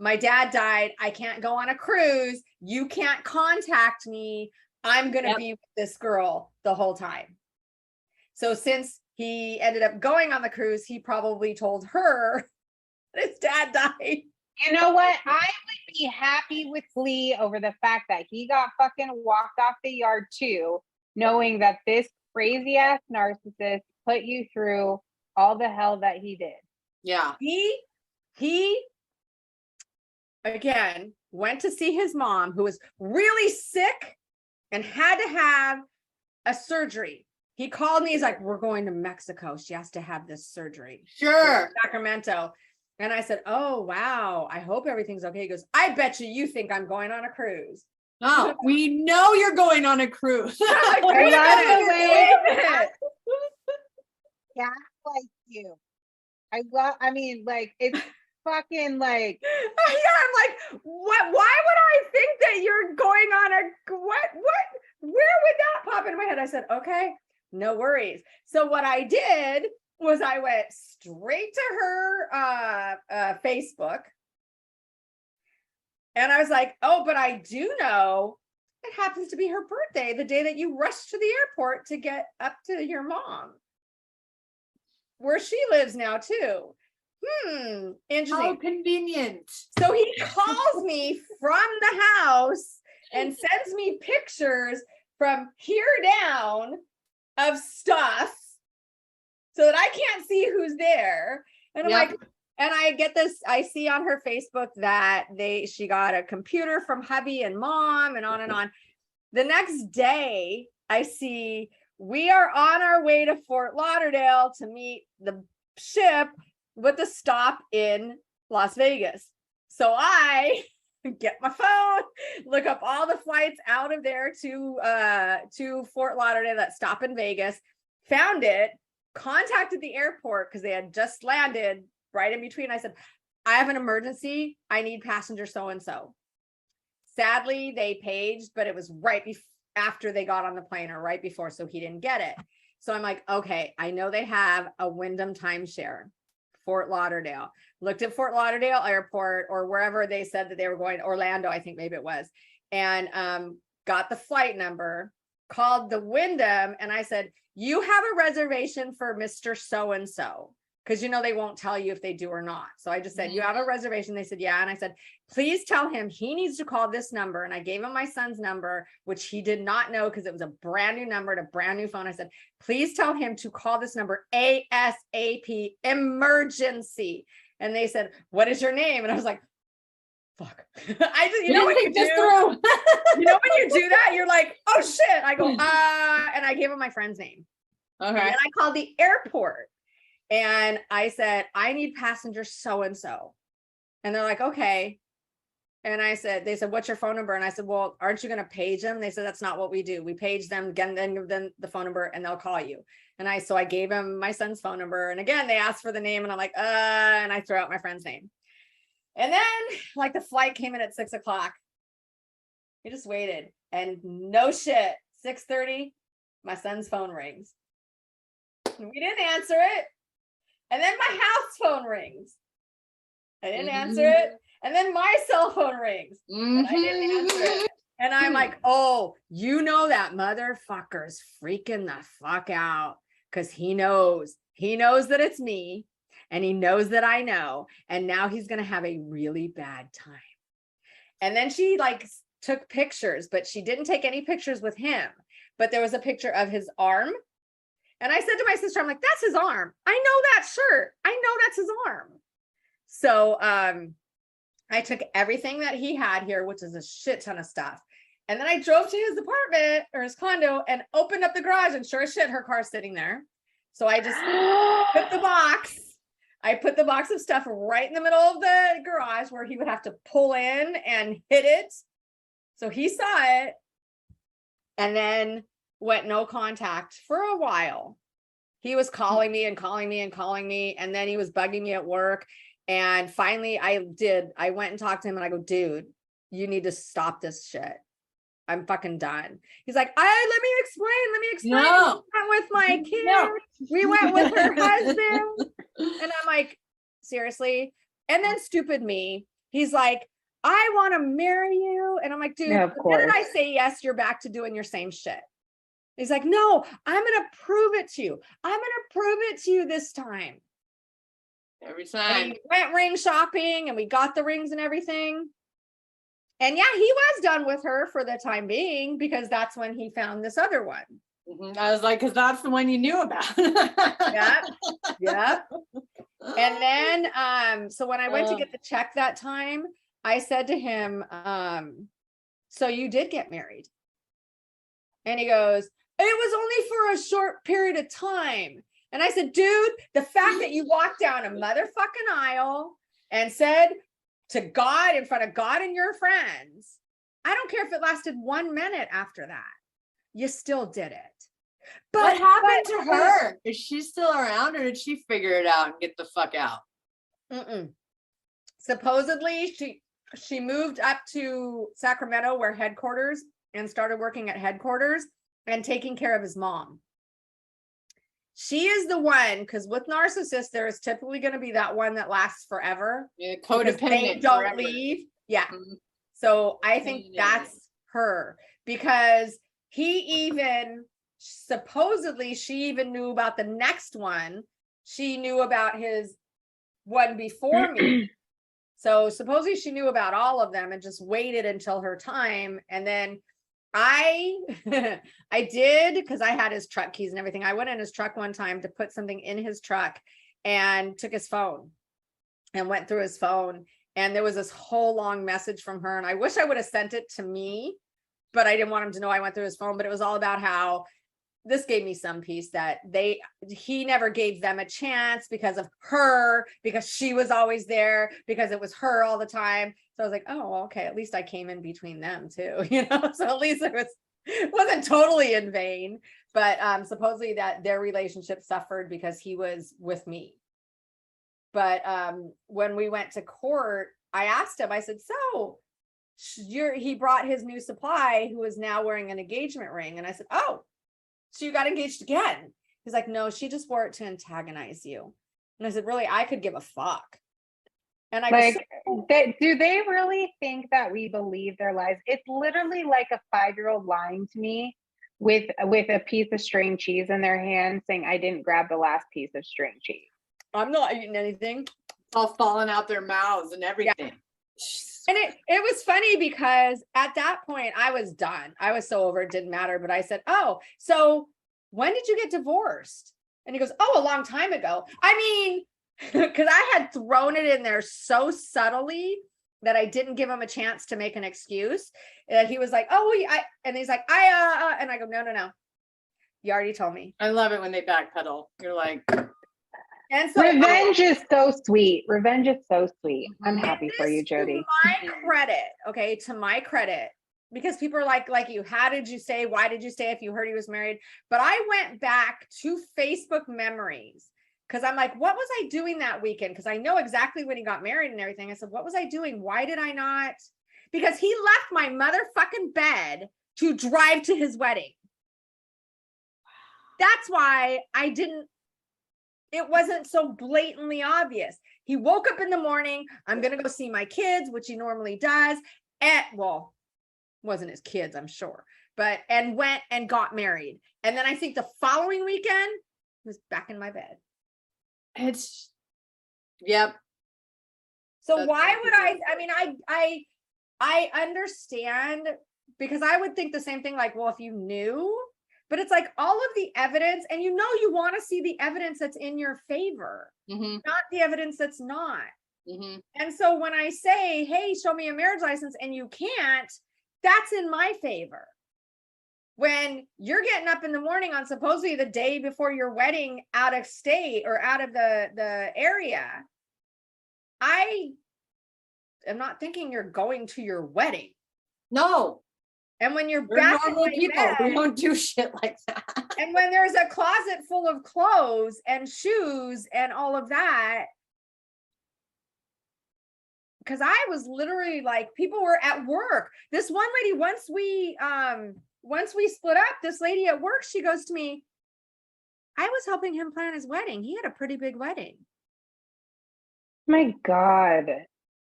My dad died. I can't go on a cruise. You can't contact me. I'm going to be with this girl the whole time. So since he ended up going on the cruise, he probably told her that his dad died. You know what? I would be happy with Lee over the fact that he got fucking walked off the yard too, knowing that this crazy ass narcissist put you through all the hell that he did. Yeah. He again went to see his mom, who was really sick and had to have a surgery. He called me. He's like, we're going to Mexico. She has to have this surgery. Sure. Sacramento. And I said, oh, wow. I hope everything's okay. He goes, I bet you think I'm going on a cruise. Oh, we know you're going on a cruise. Like, wait a minute. Yeah, like you. I mean, like, it's fucking like. Yeah, I'm like, what? Why would I think that you're going on what? Where would that pop into my head? I said, okay, no worries. So what I did was I went straight to her Facebook. And I was like, oh, but I do know it happens to be her birthday, the day that you rushed to the airport to get up to your mom, where she lives now too. Interesting. How convenient. So he calls me from the house and sends me pictures from here down of stuff so that I can't see who's there. And I'm like, and I get this, I see on her Facebook that she got a computer from hubby and mom and on and on. The next day I see we are on our way to Fort Lauderdale to meet the ship with the stop in Las Vegas. So I get my phone, look up all the flights out of there to Fort Lauderdale that stop in Vegas, found it, contacted the airport because they had just landed right in between. I said, I have an emergency. I need passenger so-and-so. Sadly, they paged, but it was right after they got on the plane or right before, so he didn't get it. So I'm like, okay, I know they have a Wyndham timeshare, Fort Lauderdale. Looked at Fort Lauderdale airport or wherever they said that they were going, Orlando, I think maybe it was, and got the flight number, called the Wyndham, and I said, you have a reservation for Mr. So-and-so, because you know they won't tell you if they do or not. So I just said, you have a reservation? They said, yeah. And I said, please tell him he needs to call this number. And I gave him my son's number, which he did not know because it was a brand new number to a brand new phone. I said, please tell him to call this number ASAP, emergency. And they said, what is your name? And I was like, fuck. I just, you know when you do, you know when you do that, you're like, oh shit. I go, and I gave him my friend's name. Okay. And then I called the airport and I said, I need passenger so-and-so. And they're like, okay. And I said, they said, what's your phone number? And I said, well, aren't you going to page them? They said, that's not what we do. We page them again, then give them the phone number and they'll call you. And so I gave him my son's phone number. And again, they asked for the name and I'm like, and I threw out my friend's name. And then like the flight came in at 6 o'clock. We just waited and no shit, 6:30, my son's phone rings. We didn't answer it. And then my house phone rings. I didn't answer it. And then my cell phone rings. And I didn't answer it. And I'm like, oh, you know that motherfucker's freaking the fuck out because he knows that it's me and he knows that I know. And now he's going to have a really bad time. And then she like took pictures, but she didn't take any pictures with him. But there was a picture of his arm. And I said to my sister, I'm like, that's his arm. I know that shirt. I know that's his arm. So I took everything that he had here, which is a shit ton of stuff. And then I drove to his apartment or his condo and opened up the garage and sure as shit, her car's sitting there. So I just put the box. I put the box of stuff right in the middle of the garage where he would have to pull in and hit it. So he saw it and then went no contact for a while. He was calling me and calling me and calling me. And then he was bugging me at work. And finally I went and talked to him and I go, dude, you need to stop this shit. I'm fucking done. He's like, let me explain. No. We went with my kid. No. We went with her husband. And I'm like, seriously? And then stupid me, he's like, I want to marry you. And I'm like, dude, Yeah, of the minute course. I say yes, you're back to doing your same shit. He's like, no, I'm going to prove it to you. I'm going to prove it to you this time. Every And time. we went ring shopping and we got the rings and everything. And yeah, he was done with her for the time being because that's when he found this other one. Mhm. I was like, because that's the one you knew about. Yep. And then, so when I went to get the check that time, I said to him, so you did get married? And he goes, it was only for a short period of time. And I said, dude, the fact that you walked down a motherfucking aisle and said to God, in front of God and your friends, I don't care if it lasted 1 minute after that, you still did it. But what happened to her? Is she still around, or did she figure it out and get the fuck out? Supposedly she moved up to Sacramento, where headquarters, and started working at headquarters and taking care of his mom. She is the one, because with narcissists, there is typically going to be that one that lasts forever. Yeah, Because codependent. they don't forever. leave. Yeah. Mhm. So I think Yeah. that's her, because he even supposedly she even knew about the next one. She knew about his one before me. So supposedly she knew about all of them and just waited until her time. And then I did, because I had his truck keys and everything. I went in his truck one time to put something in his truck and took his phone and went through his phone. And there was this whole long message from her. And I wish I would have sent it to me, but I didn't want him to know I went through his phone. But it was all about how this gave me some peace, that he never gave them a chance because of her, because she was always there, because it was her all the time. So I was like, oh, okay, at least I came in between them too, so at least it wasn't totally in vain. But supposedly that their relationship suffered because he was with me. But when we went to court, I asked him, I said, so he brought his new supply, who is now wearing an engagement ring. And I said, oh, so you got engaged again? He's like, no, she just wore it to antagonize you. And I said, really? I could give a fuck. And I like, do they really think that we believe their lies? It's literally like a 5-year-old lying to me with a piece of string cheese in their hand, saying, I didn't grab the last piece of string cheese. I'm not eating anything. It's all falling out their mouths and everything. Yeah. And it was funny because at that point I was done. I was so over it, didn't matter. But I said, oh, so when did you get divorced? And he goes, oh, a long time ago. I mean, because I had thrown it in there so subtly that I didn't give him a chance to make an excuse. He was like, oh, and he's like, and I go, no. You already told me. I love it when they backpedal. You're like, and so revenge is so sweet. Revenge is so sweet. I'm happy for you, Jodi. To my credit, okay, to my credit, because people are like you, how did you say, why did you say if you heard he was married? But I went back to Facebook memories, because I'm like, what was I doing that weekend? Because I know exactly when he got married and everything. I said, what was I doing? Why did I not? Because he left my motherfucking bed to drive to his wedding. That's why I didn't. It wasn't so blatantly obvious. He woke up in the morning, I'm going to go see my kids, which he normally does. Well, wasn't his kids, I'm sure, and went and got married. And then I think the following weekend he was back in my bed. Yep. So that's why would I understand, because I would think the same thing, like, well, if you knew. But it's like all of the evidence, and you want to see the evidence that's in your favor, not the evidence that's not. And so when I say, hey, show me a marriage license, and you can't, that's in my favor. When you're getting up in the morning on supposedly the day before your wedding out of state or out of the area, I am not thinking you're going to your wedding. No. And when you're back normal in people, bed, we don't do shit like that. And when there's a closet full of clothes and shoes and all of that, because I was literally like, people were at work. This one lady, once we split up, this lady at work, she goes to me, I was helping him plan his wedding. He had a pretty big wedding. My God.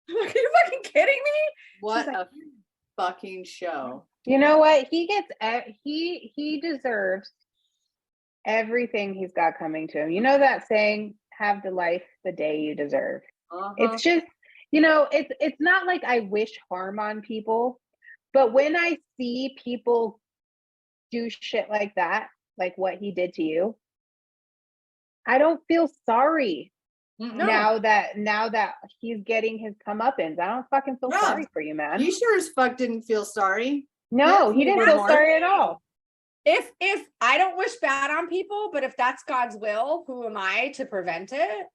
I'm like, are you fucking kidding me? What She's a fucking show. You know what? He gets he deserves everything he's got coming to him. You know that saying, have the life the day you deserve. It's just, it's not like I wish harm on people, but when I see people do shit like that, like what he did to you, I don't feel sorry. No. Now that he's getting his comeuppance, I don't fucking feel sorry for you, man. He sure as fuck didn't feel sorry. No, he didn't feel sorry at all. If I don't wish bad on people, but if that's God's will, who am I to prevent it?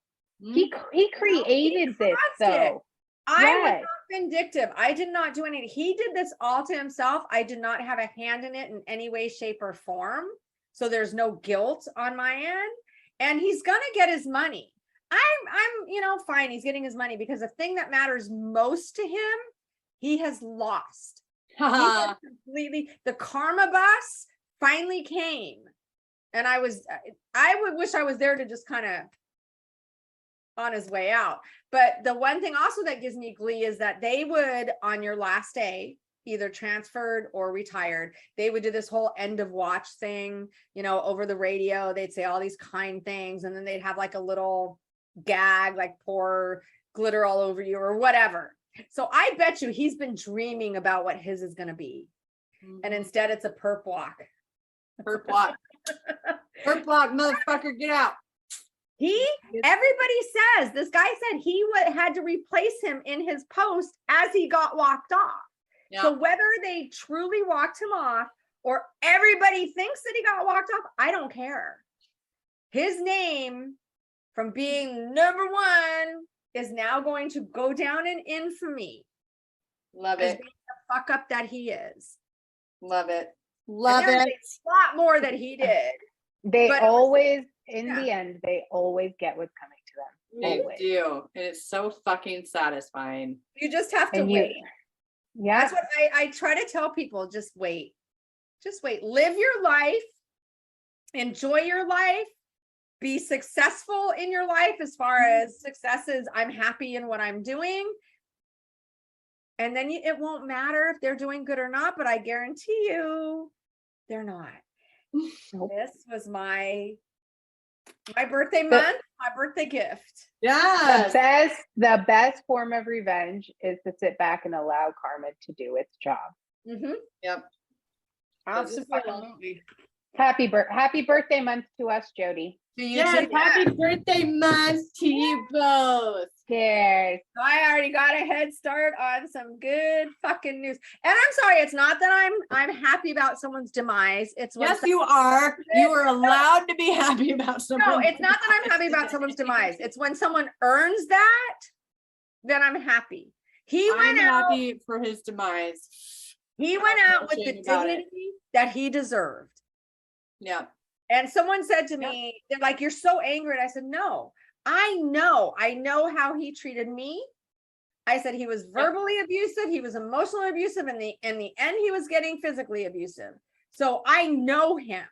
He created this though. I was not vindictive. I did not do anything. He did this all to himself. I did not have a hand in it in any way, shape, or form. So there's no guilt on my end. And he's gonna get his money. I'm fine. He's getting his money because the thing that matters most to him, he has lost. Completely. The karma bus finally came, and I would wish I was there to just kind of on his way out. But the one thing also that gives me glee is that they would, on your last day, either transferred or retired, they would do this whole end of watch thing, over the radio. They'd say all these kind things, and then they'd have like a little gag, like pour glitter all over you or whatever. So I bet you he's been dreaming about what his is going to be. And instead it's a perp walk. Perp walk. Perp walk, motherfucker, get out. Everybody says, this guy said he had to replace him in his post as he got walked off. Yeah. So whether they truly walked him off or everybody thinks that he got walked off, I don't care. His name from being number one is now going to go down in infamy. Love it. Being the fuck up that he is. Love it. Love it. A lot more that he did. They always, in the end, they always get what's coming to them. They always do. And it's so fucking satisfying. You just have to wait. Yeah. That's what I try to tell people. Just wait. Just wait. Live your life. Enjoy your life. Be successful in your life as far as success is. I'm happy in what I'm doing. And then it won't matter if they're doing good or not, but I guarantee you they're not. This was my birthday month, my birthday gift. Yeah. The best form of revenge is to sit back and allow karma to do its job. Mm-hmm. Yep. Absolutely. Happy birthday month to us, Jodi. To you too. Happy birthday month to you both. Cheers. So I already got a head start on some good fucking news. And I'm sorry, it's not that I'm happy about someone's demise. It's yes, you are. You are allowed to be happy about someone. No, it's not that I'm happy about someone's demise. It's when someone earns that, then I'm happy. I'm happy for his demise. He went out with the dignity that he deserved. Yeah. And someone said to me, they're like, you're so angry. And I said, no, I know how he treated me. I said he was verbally abusive. He was emotionally abusive. And in the end, he was getting physically abusive. So I know him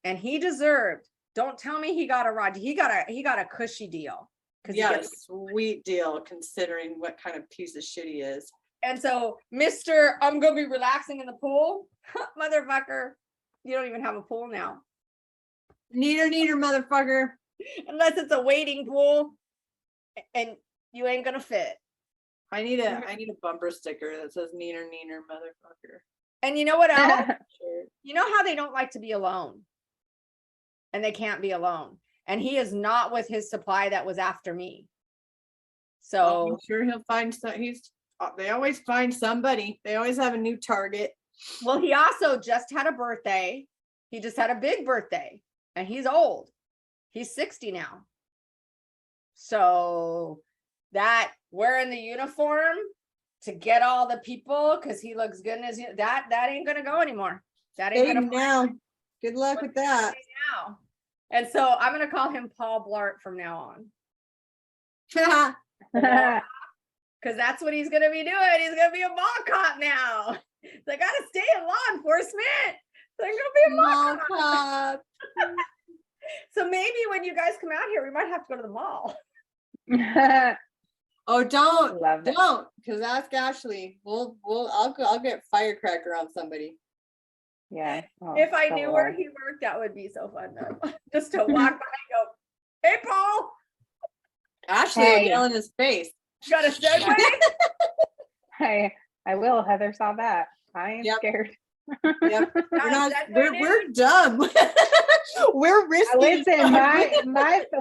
and he deserved. Don't tell me he got a rod. He got a cushy deal. Yeah, a sweet deal considering what kind of piece of shit he is. And so, Mr. I'm going to be relaxing in the pool. Motherfucker. You don't even have a pool now. Neater, motherfucker. Unless it's a wading pool and you ain't gonna fit. I need a bumper sticker that says neater, motherfucker. And you know what else? Sure. You know how they don't like to be alone. And they can't be alone. And he is not with his supply that was after me. So I'm sure he'll find they always find somebody. They always have a new target. Well, he also just had a birthday. He just had a big birthday and he's old. He's 60 now. So that wearing the uniform to get all the people because he looks good in his that ain't gonna go anymore. That ain't gonna now. Good luck with that. Now. And so I'm gonna call him Paul Blart from now on. Because that's what he's going to be doing. He's going to be a mall cop now. So I got to stay in law enforcement. So I'm going to be a mall cop. So maybe when you guys come out here, we might have to go to the mall. Oh, don't, Love it. don't, because ask Ashley. I'll get firecracker on somebody. Yeah. Oh, If I so knew where hard. he worked, that would be so fun though. Just to walk by and go, hey, Paul, Ashley will yell in his face. got a segue? I will. Heather saw that. I am scared. Yep. We're dumb. We're risky. Listen,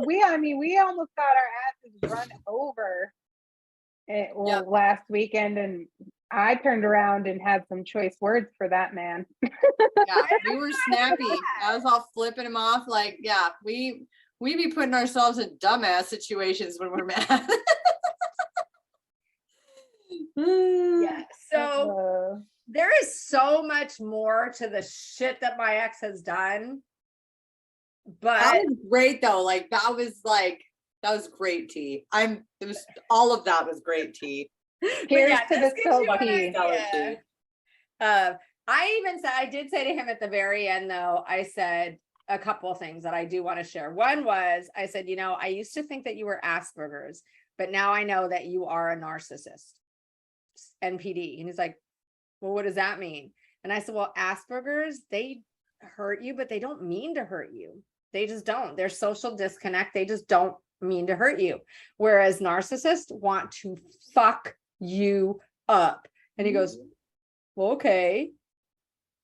we almost got our asses run over last weekend, and I turned around and had some choice words for that man. Yeah, we were snappy. I was all flipping him off. Like, yeah, we be putting ourselves in dumbass situations when we're mad. Yeah. So there is so much more to the shit that my ex has done. But that was great though. That was great tea. All of that was great tea. Cheers yeah, to the soul tea. I did say to him at the very end though, I said a couple of things that I do want to share. One was, I said, I used to think that you were Asperger's, but now I know that you are a narcissist, NPD. And he's like, well, what does that mean? And I said, well, Asperger's, they hurt you, but they don't mean to hurt you. They just don't. They're social disconnect. They just don't mean to hurt you. Whereas narcissists want to fuck you up. And he goes, well, okay.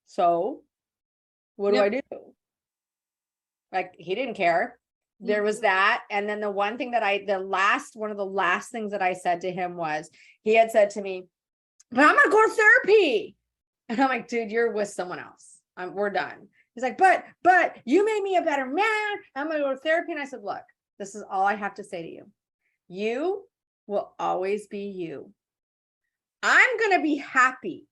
So what do I do? He didn't care. There was that. And then the one thing that one of the last things that I said to him was, he had said to me, but I'm going to go to therapy. And I'm like, dude, you're with someone else. We're done. He's like, but you made me a better man. I'm going to go to therapy. And I said, look, this is all I have to say to you. You will always be you. I'm going to be happy.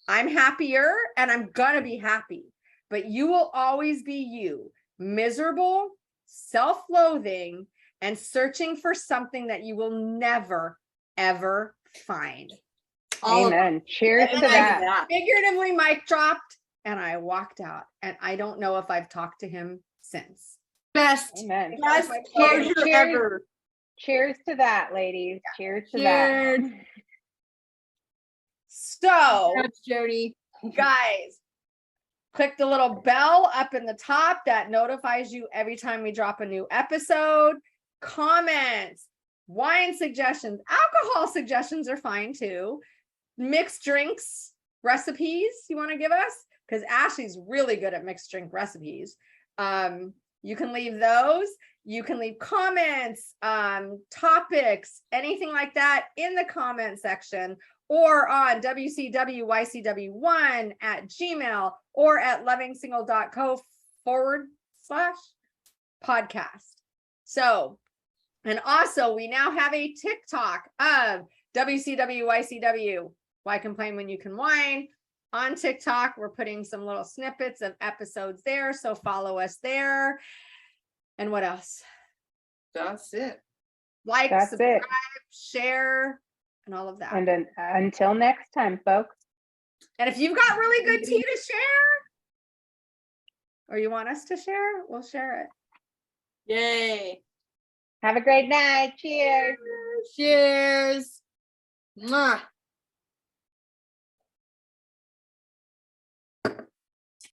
I'm happier and I'm going to be happy, but you will always be you, miserable, self-loathing, and searching for something that you will never, ever find. Amen. Cheers to that. Figuratively, mic dropped, and I walked out. And I don't know if I've talked to him since. Best. Amen. Best closure ever. Cheers to that, ladies. Cheers to that. So, That's Jodi. guys, click the little bell up in the top that notifies you every time we drop a new episode. Comments, wine suggestions, alcohol suggestions are fine too. Mixed drinks recipes you want to give us, because Ashley's really good at mixed drink recipes. You can leave those. You can leave comments, topics, anything like that in the comment section, or on wcwycw1@gmail or at lovingsingle.co/podcast. So, and also we now have a TikTok of WCWYCW. Why complain when you can whine? On TikTok, we're putting some little snippets of episodes there, so follow us there. And what else? That's it. Like, subscribe, share, and all of that. And then until next time, folks. And if you've got really good tea to share, or you want us to share, we'll share it. Yay. Have a great night. Cheers. Cheers. Mwah.